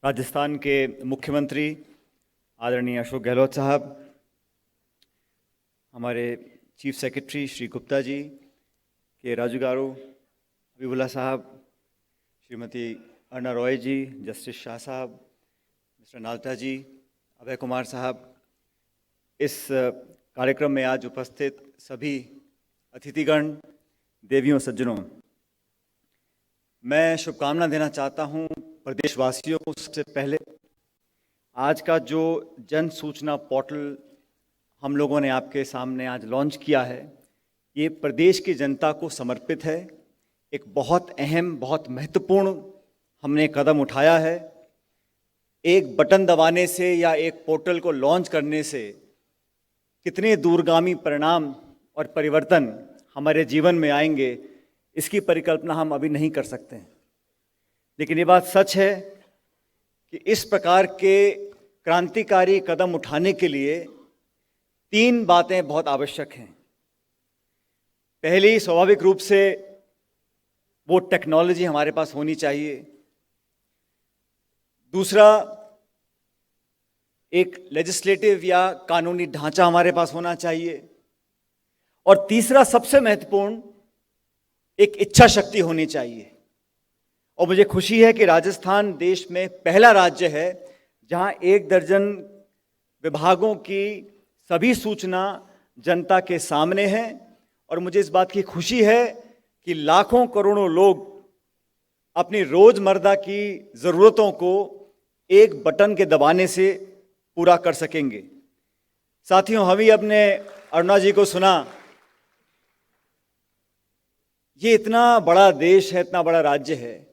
राजस्थान के मुख्यमंत्री आदरणीय अशोक गहलोत साहब, हमारे चीफ सेक्रेटरी श्री गुप्ता जी, के राजू गारू, हबीबुल्ला साहब, श्रीमती अर्ना रॉय जी, जस्टिस शाह साहब, मिस्टर नाल्टा जी, अभय कुमार साहब, इस कार्यक्रम में आज उपस्थित सभी अतिथिगण, देवियों सज्जनों, मैं शुभकामना देना चाहता हूं प्रदेशवासियों को। सबसे पहले आज का जो जन सूचना पोर्टल हम लोगों ने आपके सामने आज लॉन्च किया है, ये प्रदेश की जनता को समर्पित है। एक बहुत अहम, बहुत महत्वपूर्ण हमने कदम उठाया है। एक बटन दबाने से या एक पोर्टल को लॉन्च करने से कितने दूरगामी परिणाम और परिवर्तन हमारे जीवन में आएंगे, इसकी परिकल्पना हम अभी नहीं कर सकते हैं। लेकिन ये बात सच है कि इस प्रकार के क्रांतिकारी कदम उठाने के लिए 3 बातें बहुत आवश्यक हैं। पहली, स्वाभाविक रूप से वो टेक्नोलॉजी हमारे पास होनी चाहिए। दूसरा, एक लेजिस्लेटिव या कानूनी ढांचा हमारे पास होना चाहिए। और तीसरा, सबसे महत्वपूर्ण, एक इच्छा शक्ति होनी चाहिए। और मुझे खुशी है कि राजस्थान देश में पहला राज्य है जहां 1 दर्जन विभागों की सभी सूचना जनता के सामने है। और मुझे इस बात की खुशी है कि लाखों करोड़ों लोग अपनी रोजमर्रा की जरूरतों को एक बटन के दबाने से पूरा कर सकेंगे। साथियों, हम ही अपने अरुणा जी को सुना, ये इतना बड़ा देश है, इतना बड़ा राज्य है,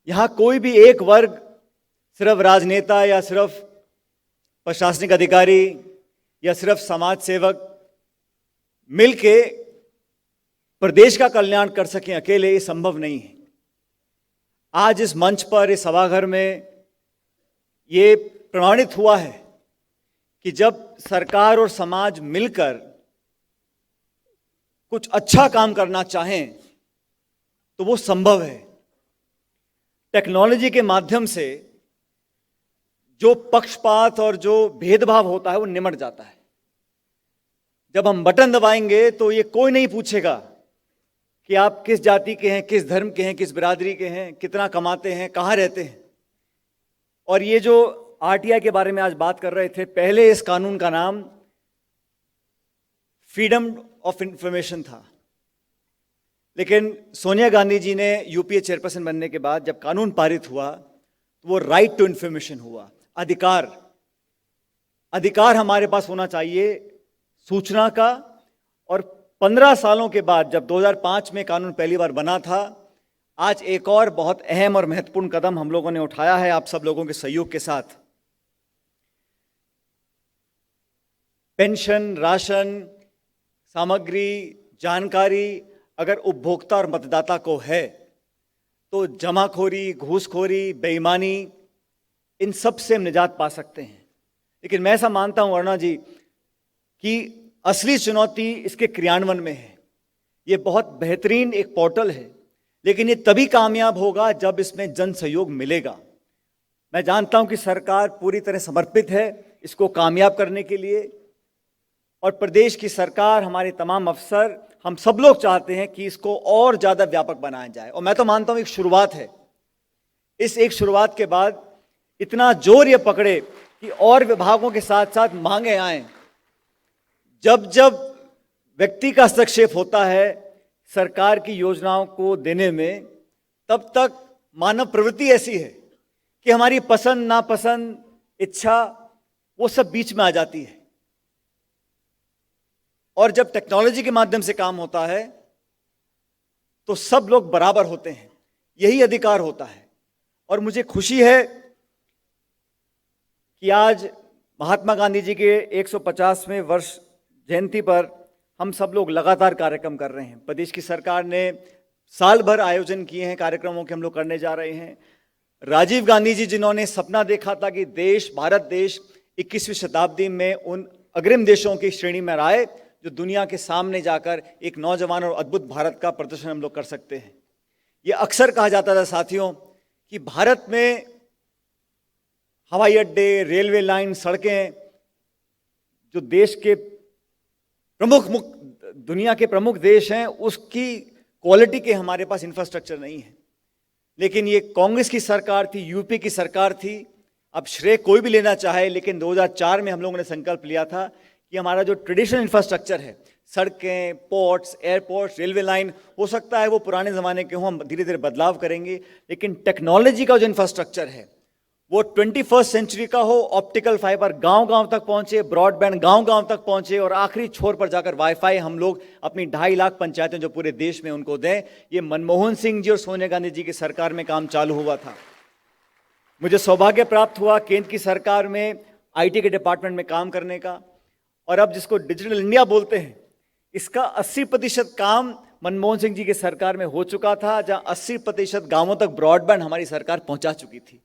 यहाँ कोई भी एक वर्ग, सिर्फ राजनेता या सिर्फ प्रशासनिक अधिकारी या सिर्फ समाज सेवक मिलके प्रदेश का कल्याण कर सकें अकेले, ये संभव नहीं है। आज इस मंच पर, इस सभाघर में ये प्रमाणित हुआ है कि जब सरकार और समाज मिलकर कुछ अच्छा काम करना चाहें तो वो संभव है। टेक्नोलॉजी के माध्यम से जो पक्षपात और जो भेदभाव होता है वो निमट जाता है। जब हम बटन दबाएंगे तो ये कोई नहीं पूछेगा कि आप किस जाति के हैं, किस धर्म के हैं, किस बिरादरी के हैं, कितना कमाते हैं, कहाँ रहते हैं। और ये जो आरटीआई के बारे में आज बात कर रहे थे, पहले इस कानून का नाम फ्रीडम ऑफ इंफॉर्मेशन था। लेकिन सोनिया गांधी जी ने यूपीए चेयरपर्सन बनने के बाद जब कानून पारित हुआ तो वो राइट टू इंफॉर्मेशन हुआ। अधिकार हमारे पास होना चाहिए सूचना का। और 15 सालों के बाद जब 2005 में कानून पहली बार बना था, आज एक और बहुत अहम और महत्वपूर्ण कदम हम लोगों ने उठाया है आप सब लोगों के सहयोग के साथ। पेंशन, राशन, सामग्री, जानकारी अगर उपभोक्ता और मतदाता को है तो जमाखोरी, घूसखोरी, बेईमानी, इन सब से हम निजात पा सकते हैं। लेकिन मैं ऐसा मानता हूं अरुणा जी कि असली चुनौती इसके क्रियान्वयन में है। ये बहुत बेहतरीन एक पोर्टल है, लेकिन ये तभी कामयाब होगा जब इसमें जन सहयोग मिलेगा। मैं जानता हूं कि सरकार पूरी तरह समर्पित है इसको कामयाब करने के लिए, और प्रदेश की सरकार, हमारे तमाम अफसर, हम सब लोग चाहते हैं कि इसको और ज़्यादा व्यापक बनाया जाए। और मैं तो मानता हूं एक शुरुआत है। इस एक शुरुआत के बाद इतना जोर ये पकड़े कि और विभागों के साथ साथ मांगे आए। जब जब व्यक्ति का हस्तक्षेप होता है सरकार की योजनाओं को देने में, तब तक मानव प्रवृत्ति ऐसी है कि हमारी पसंद, नापसंद, इच्छा, वो सब बीच में आ जाती है। और जब टेक्नोलॉजी के माध्यम से काम होता है तो सब लोग बराबर होते हैं, यही अधिकार होता है। और मुझे खुशी है कि आज महात्मा गांधी जी के 150वें वर्ष जयंती पर हम सब लोग लगातार कार्यक्रम कर रहे हैं। प्रदेश की सरकार ने साल भर आयोजन किए हैं कार्यक्रमों के, हम लोग करने जा रहे हैं। राजीव गांधी जी जिन्होंने सपना देखा था कि देश, भारत देश 21वीं शताब्दी में उन अग्रिम देशों की श्रेणी में आए जो दुनिया के सामने जाकर एक नौजवान और अद्भुत भारत का प्रदर्शन हम लोग कर सकते हैं। ये अक्सर कहा जाता था साथियों कि भारत में हवाई अड्डे, रेलवे लाइन, सड़कें, जो देश के दुनिया के प्रमुख देश हैं, उसकी क्वालिटी के हमारे पास इंफ्रास्ट्रक्चर नहीं है। लेकिन ये कांग्रेस की सरकार थी, यूपी की सरकार थी। अब श्रेय कोई भी लेना चाहे, लेकिन 2004 में हम लोगों ने संकल्प लिया था कि हमारा जो ट्रेडिशनल इंफ्रास्ट्रक्चर है, सड़कें, पोर्ट्स, एयरपोर्ट्स, रेलवे लाइन, हो सकता है वो पुराने ज़माने के हों, हम धीरे धीरे बदलाव करेंगे, लेकिन टेक्नोलॉजी का जो इंफ्रास्ट्रक्चर है वो 21वीं सेंचुरी का हो। ऑप्टिकल फाइबर गांव गांव तक पहुंचे, ब्रॉडबैंड गांव गांव तक पहुंचे, और आखिरी छोर पर जाकर वाईफाई हम लोग अपनी 2.5 लाख पंचायतें जो पूरे देश में उनको दें। ये मनमोहन सिंह जी और सोनिया गांधी जी की सरकार में काम चालू हुआ था। मुझे सौभाग्य प्राप्त हुआ केंद्र की सरकार में आईटी के डिपार्टमेंट में काम करने का, और अब जिसको डिजिटल इंडिया बोलते हैं, इसका 80% काम मनमोहन सिंह जी की सरकार में हो चुका था, जहां 80% गांवों तक ब्रॉडबैंड हमारी सरकार पहुंचा चुकी थी।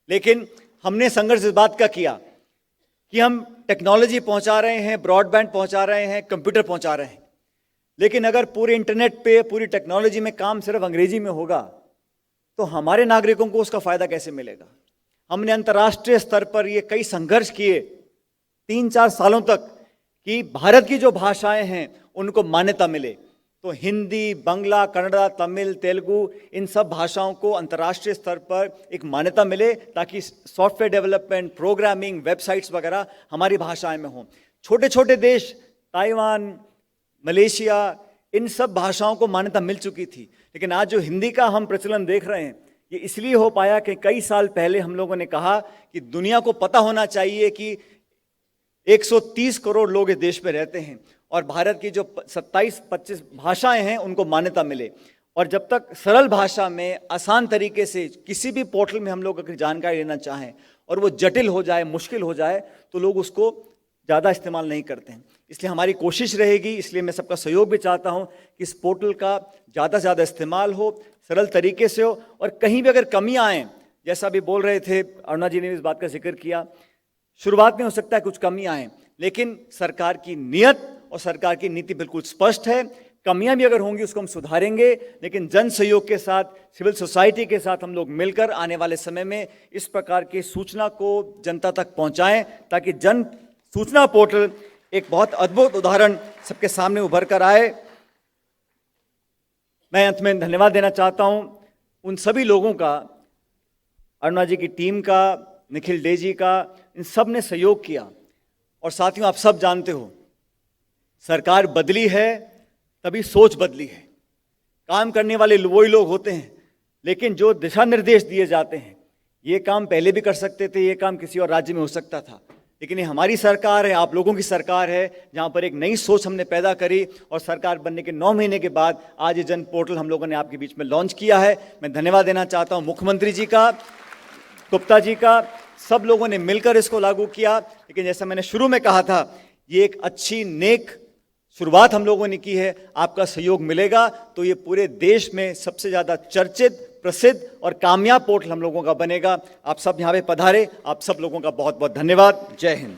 लेकिन हमने संघर्ष इस बात का किया कि हम टेक्नोलॉजी पहुंचा रहे हैं, ब्रॉडबैंड पहुंचा रहे हैं, कंप्यूटर पहुंचा रहे हैं, लेकिन अगर पूरे इंटरनेट पे, पूरी टेक्नोलॉजी में काम सिर्फ अंग्रेजी में होगा तो हमारे नागरिकों को उसका फायदा कैसे मिलेगा। हमने अंतर्राष्ट्रीय स्तर पर ये कई संघर्ष किए 3-4 सालों तक कि भारत की जो भाषाएं हैं उनको मान्यता मिले। तो हिंदी, बांग्ला, कन्नड़ा, तमिल, तेलुगु, इन सब भाषाओं को अंतर्राष्ट्रीय स्तर पर एक मान्यता मिले, ताकि सॉफ्टवेयर डेवलपमेंट, प्रोग्रामिंग, वेबसाइट्स वगैरह हमारी भाषाएं में हों। छोटे छोटे देश, ताइवान, मलेशिया, इन सब भाषाओं को मान्यता मिल चुकी थी। लेकिन आज जो हिंदी का हम प्रचलन देख रहे हैं, ये इसलिए हो पाया कि कई साल पहले हम लोगों ने कहा कि दुनिया को पता होना चाहिए कि 130 करोड़ लोग इस देश में रहते हैं, और भारत की जो 27-25 भाषाएं हैं उनको मान्यता मिले। और जब तक सरल भाषा में, आसान तरीके से किसी भी पोर्टल में हम लोग अगर जानकारी लेना चाहें और वो जटिल हो जाए, मुश्किल हो जाए, तो लोग उसको ज़्यादा इस्तेमाल नहीं करते हैं। इसलिए हमारी कोशिश रहेगी, इसलिए मैं सबका सहयोग भी चाहता हूं कि इस पोर्टल का ज़्यादा से ज़्यादा इस्तेमाल हो, सरल तरीके से हो, और कहीं भी अगर कमियां आएँ, जैसा भी बोल रहे थे, अरुणा जी ने इस बात का जिक्र किया, शुरुआत में हो सकता है कुछ कमियां आएँ, लेकिन सरकार की नीयत और सरकार की नीति बिल्कुल स्पष्ट है। कमियां भी अगर होंगी उसको हम सुधारेंगे, लेकिन जन सहयोग के साथ, सिविल सोसाइटी के साथ हम लोग मिलकर आने वाले समय में इस प्रकार की सूचना को जनता तक पहुंचाएं, ताकि जन सूचना पोर्टल एक बहुत अद्भुत उदाहरण सबके सामने उभर कर आए। मैं अंत में धन्यवाद देना चाहता हूं उन सभी लोगों का, अरुणा जी की टीम का, निखिल डे जी का, इन सब ने सहयोग किया। और साथियों, आप सब जानते हो, सरकार बदली है तभी सोच बदली है। काम करने वाले वही लोग होते हैं, लेकिन जो दिशा निर्देश दिए जाते हैं, ये काम पहले भी कर सकते थे, ये काम किसी और राज्य में हो सकता था, लेकिन ये हमारी सरकार है, आप लोगों की सरकार है, जहां पर एक नई सोच हमने पैदा करी, और सरकार बनने के 9 महीने के बाद आज ये जन पोर्टल हम लोगों ने आपके बीच में लॉन्च किया है। मैं धन्यवाद देना चाहता हूं मुख्यमंत्री जी का, गुप्ता जी का, सब लोगों ने मिलकर इसको लागू किया। लेकिन जैसा मैंने शुरू में कहा था, ये एक अच्छी नेक शुरुआत हम लोगों ने की है। आपका सहयोग मिलेगा तो ये पूरे देश में सबसे ज़्यादा चर्चित, प्रसिद्ध और कामयाब पोर्टल हम लोगों का बनेगा। आप सब यहाँ पे पधारे, आप सब लोगों का बहुत बहुत धन्यवाद। जय हिंद।